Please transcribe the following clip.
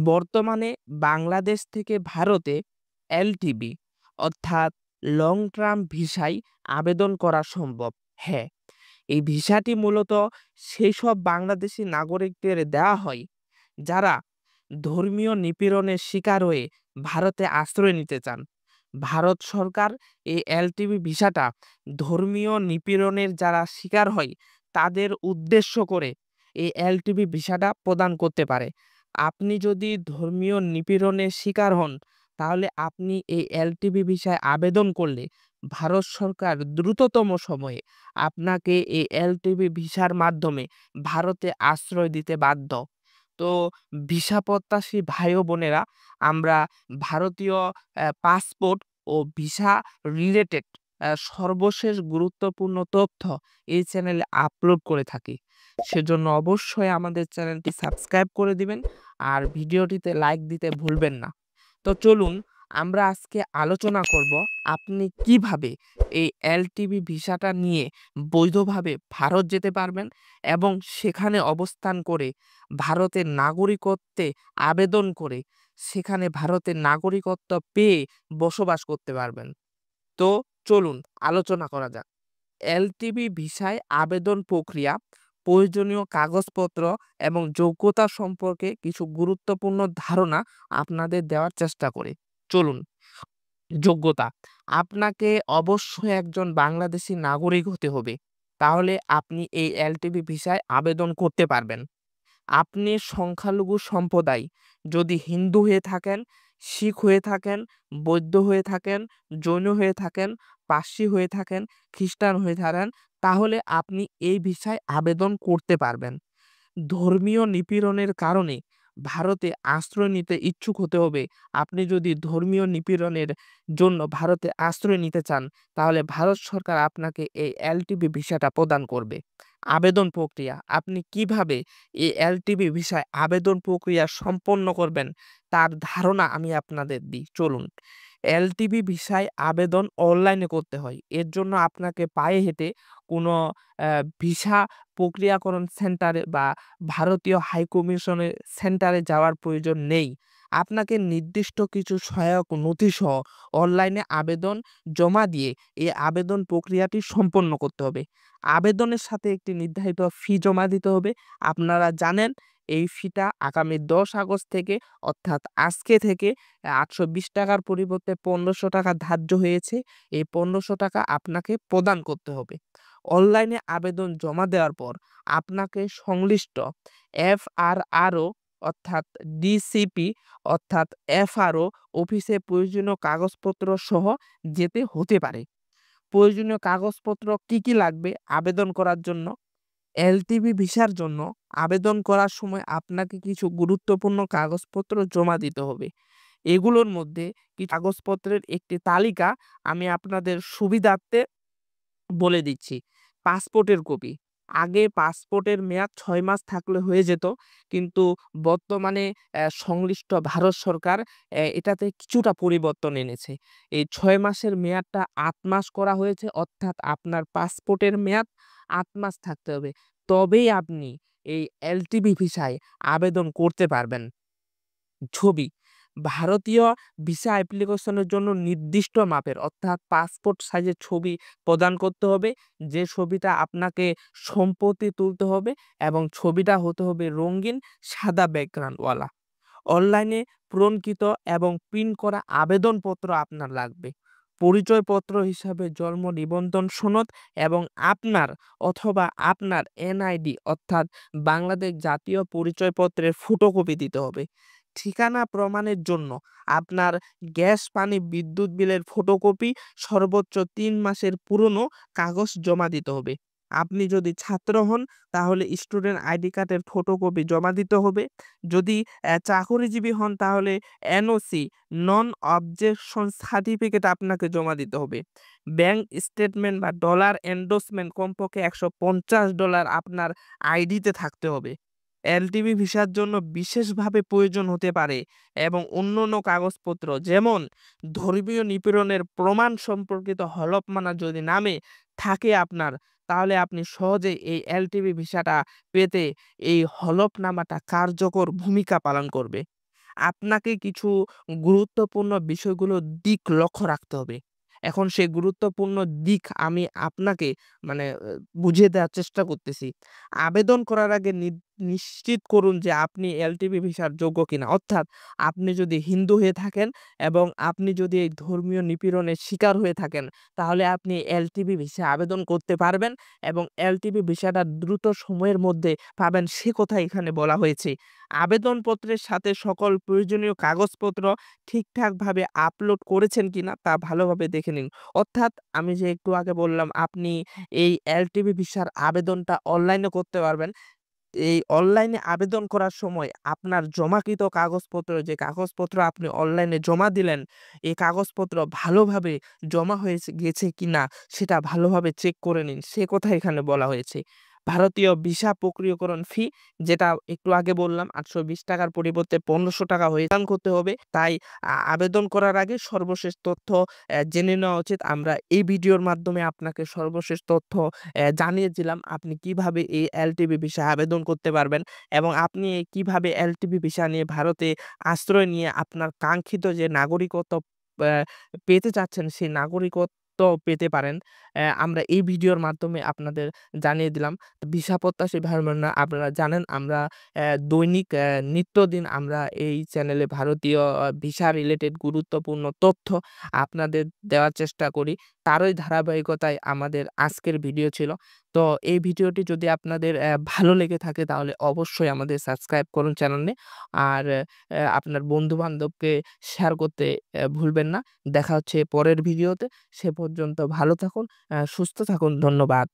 বর্তমানে বাংলাদেশ থেকে ভারতে এলটিবি অর্থাৎ লং টার্ম ভিসায় আবেদন করা সম্ভব। হ্যাঁ, এই ভিসাটি মূলত সেই সব বাংলাদেশি নাগরিকদের দেওয়া হয় যারা ধর্মীয় নিপীড়নের শিকার হয়ে ভারতে আশ্রয় নিতে চান। ভারত সরকার এই এলটিবি ভিসাটা ধর্মীয় নিপীড়নের যারা শিকার হয় তাদের উদ্দেশ্য করে এই এলটিবি ভিসাটা প্রদান করতে পারে। আপনি যদি ধর্মীয় নিপীড়নের শিকার হন তাহলে আপনি এই এলটিবি ভিসায় আবেদন করলে ভারত সরকার দ্রুততম সময়ে আপনাকে এই এলটিবি ভিসার মাধ্যমে ভারতে আশ্রয় দিতে বাধ্য। তো ভিসা প্রত্যাশী ভাই ও বোনেরা, আমরা ভারতীয় পাসপোর্ট ও ভিসা রিলেটেড সর্বশেষ গুরুত্বপূর্ণ তথ্য এই চ্যানেলে আপলোড করে থাকি। সেজন্য অবশ্যই আমাদের চ্যানেলটি সাবস্ক্রাইব করে দিবেন আর ভিডিওটিতে লাইক দিতে ভুলবেন না। তো চলুন আমরা আজকে আলোচনা করব আপনি কিভাবে এই এলটিবি ভিসাটা নিয়ে বৈধভাবে ভারত যেতে পারবেন এবং সেখানে অবস্থান করে ভারতের নাগরিকত্বে আবেদন করে সেখানে ভারতের নাগরিকত্ব পেয়ে বসবাস করতে পারবেন। তো চলুন আলোচনা করা যাক। এলটিবি ভিসায় আবেদন প্রক্রিয়া, প্রয়োজনীয় কাগজপত্র এবং যোগ্যতা সম্পর্কে কিছু গুরুত্বপূর্ণ ধারণা আপনাদের দেওয়ার চেষ্টা করি। চলুন। যোগ্যতা, আপনাকে অবশ্যই একজন বাংলাদেশি নাগরিক হতে হবে, তাহলে আপনি এই এলটিবি ভিসায় আবেদন করতে পারবেন। আপনি সংখ্যালঘু সম্প্রদায়, যদি হিন্দু হয়ে থাকেন, শিখ হয়ে থাকেন, বৌদ্ধ হয়ে থাকেন, জৈন হয়ে থাকেন, পার্সি হয়ে থাকেন, খ্রিস্টান হয়ে থাকেন, তাহলে আপনি এই ভিসায় আবেদন করতে পারবেন। ধর্মীয় নিপীড়নের কারণে ভারতে আশ্রয় নিতে ইচ্ছুক হতে হবে। আপনি যদি ধর্মীয় নিপীড়নের জন্য ভারতে আশ্রয় নিতে চান তাহলে ভারত সরকার আপনাকে এই এলটিবি ভিসাটা প্রদান করবে। আবেদন প্রক্রিয়া, আপনি কিভাবে এই এলটিবি ভিসায় আবেদন প্রক্রিয়া সম্পন্ন করবেন তার ধারণা আমি আপনাদের দিই। চলুন। এলটিবি ভিসায় আবেদন অনলাইনে করতে হয়। এর জন্য আপনাকে পায়ে হেঁটে কোনো ভিসা প্রক্রিয়াকরণ সেন্টারে বা ভারতীয় হাইকমিশনের সেন্টারে যাওয়ার প্রয়োজন নেই। আপনাকে নির্দিষ্ট কিছু সহায়ক নথিসহ অনলাইনে আবেদন জমা দিয়ে এই আবেদন প্রক্রিয়াটি সম্পন্ন করতে হবে। আবেদনের সাথে একটি নির্ধারিত ফি জমা দিতে হবে। আপনারা জানেন এই ফিটা আগামী ১০ আগস্ট থেকে অর্থাৎ আজকে থেকে ৳৮২০ পরিবর্তে ৳১৫০০ ধার্য হয়েছে। এই ৳১৫০০ আপনাকে প্রদান করতে হবে। অনলাইনে আবেদন জমা দেওয়ার পর আপনাকে সংশ্লিষ্ট এফআরআরও অর্থাৎ ডিসিপি অর্থাৎ এফআরও অফিসে প্রয়োজনীয় কাগজপত্র সহ যেতে হতে পারে। প্রয়োজনীয় কাগজপত্র কি, কি লাগবে আবেদন করার জন্য? এলটিবি ভিসার জন্য আবেদন করার সময় আপনাকে কিছু গুরুত্বপূর্ণ কাগজপত্র জমা দিতে হবে। এগুলোর মধ্যে কিছু কাগজপত্রের একটি তালিকা আমি আপনাদের সুবিধার্থে বলে দিচ্ছি। পাসপোর্টের কপি। আগে পাসপোর্টের মেয়াদ ৬ মাস থাকলে হয়ে যেত। কিন্তু বর্তমানে সংশ্লিষ্ট ভারত সরকার এটাতে কিছুটা পরিবর্তন এনেছে। এই ৬ মাসের মেয়াদটা ৮ মাস করা হয়েছে। অর্থাৎ আপনার পাসপোর্টের মেয়াদ ৮ মাস থাকতে হবে। তবেই আপনি এই এলটিবি ভিসায় আবেদন করতে পারবেন। ছবি, ভারতীয় ভিসা অ্যাপ্লিকেশনের জন্য নির্দিষ্ট মাপের অর্থাৎ পাসপোর্ট সাইজের ছবি প্রদান করতে হবে। যে ছবিটা আপনাকে সম্প্রতি তুলতে হবে এবং ছবিটা হতে হবে রঙিন সাদা ব্যাকগ্রাউন্ডওয়ালা। অনলাইনে পূরণকৃত এবং প্রিন্ট করা আবেদনপত্র আপনার লাগবে। পরিচয়পত্র হিসাবে জন্ম নিবন্ধন সনদ এবং আপনার অথবা আপনার এনআইডি অর্থাৎ বাংলাদেশ জাতীয় পরিচয়পত্রের ফটোকপি দিতে হবে। ঠিকানা প্রমাণের জন্য আপনার গ্যাস, পানি, বিদ্যুৎ বিলের ফটোকপি, সর্বোচ্চ ৩ মাসের পুরনো কাগজ জমা দিতে হবে। আপনি যদি ছাত্র হন তাহলে স্টুডেন্ট আইডি কার্ডের ফটোকপি জমা দিতে হবে। যদি চাকরিজীবী হন তাহলে এনওসি নন অবজেকশন সার্টিফিকেট আপনাকে জমা দিতে হবে। ব্যাংক স্টেটমেন্ট বা ডলার এন্ডোর্সমেন্ট কমপক্ষে $১৫০ আপনার আইডিতে থাকতে হবে। এলটিবি ভিসার জন্য বিশেষভাবে প্রয়োজন হতে পারে এবং অন্যান্য কাগজপত্র যেমন ধর্মীয় নিপীড়নের প্রমাণ সম্পর্কিত হলফনামা যদি নামে থাকে আপনার, তাহলে আপনি সহজেই এই এলটিবি ভিসাটা পেতে এই হলফনামাটা কার্যকর ভূমিকা পালন করবে। আপনাকে কিছু গুরুত্বপূর্ণ বিষয়গুলোর দিক লক্ষ্য রাখতে হবে। এখন সেই গুরুত্বপূর্ণ দিক আমি আপনাকে মানে বুঝিয়ে দেওয়ার চেষ্টা করতেছি। আবেদন করার আগে নিশ্চিত করুন যে আপনি এলটিপি ভিসার যোগ্য কিনা। অর্থাৎ আপনি যদি হিন্দু হয়ে থাকেন এবং আপনি যদি এই ধর্মীয় নিপীড়নের শিকার হয়ে থাকেন, তাহলে আপনি এলটিপি ভিসা আবেদন করতে পারবেন এবং এলটিপি ভিসাটা দ্রুত সময়ের মধ্যে পাবেন সে কথা এখানে বলা হয়েছে। আবেদনপত্রের সাথে সকল প্রয়োজনীয় কাগজপত্র ঠিকঠাকভাবে আপলোড করেছেন কিনা তা ভালোভাবে দেখে নিন। অর্থাৎ আমি যে একটু আগে বললাম আপনি এই এলটিপি ভিসার আবেদনটা অনলাইনে করতে পারবেন। এই অনলাইনে আবেদন করার সময় আপনার জমাকৃত কাগজপত্র যে কাগজপত্র আপনি অনলাইনে জমা দিলেন, এই কাগজপত্র ভালোভাবে জমা গেছে কিনা সেটা ভালোভাবে চেক করে নিন। সে কথা এখানে বলা হয়েছে। ভারতীয় ভিসা প্রক্রিয়াকরণ ফি যেটা একটু আগে বললাম ৳৮২০ র পরিবর্তে ৳১৫০০ দান করতে হবে। তাই আবেদন করার আগে সর্বশেষ তথ্য জেনে নেওয়া উচিত। আমরা এই ভিডিওর মাধ্যমে আপনাকে সর্বশেষ তথ্য জানিয়ে দিলাম আপনি কিভাবে এই এলটিপি ভিসা আবেদন করতে পারবেন এবং আপনি কিভাবে এলটিপি ভিসা নিয়ে ভারতে আশ্রয় নিয়ে আপনার কাঙ্ক্ষিত যে নাগরিকত্ব আ পেতে চাচ্ছেন সেই নাগরিকত্ব পেতে পারেন। আমরা এই ভিডিওর মাধ্যমে আপনাদের জানিয়ে দিলাম। ভিসা প্রত্যাশী ভাই-বোনেরা আপনারা জানেন আমরা দৈনিক নিত্যদিন আমরা এই চ্যানেলে ভারতীয় ভিসা রিলেটেড গুরুত্বপূর্ণ তথ্য আপনাদের দেওয়ার চেষ্টা করি। তারই ধারাবাহিকতায় আমাদের আজকের ভিডিও ছিল। তো এই ভিডিওটি যদি আপনাদের ভালো লেগে থাকে তাহলে অবশ্যই আমাদের সাবস্ক্রাইব করুন চ্যানেলে। আর আপনার বন্ধু-বান্ধবকে শেয়ার করতে ভুলবেন না। দেখা হচ্ছে পরের ভিডিওতে। সে পর্যন্ত ভালো থাকুন, সুস্থ থাকুন। ধন্যবাদ।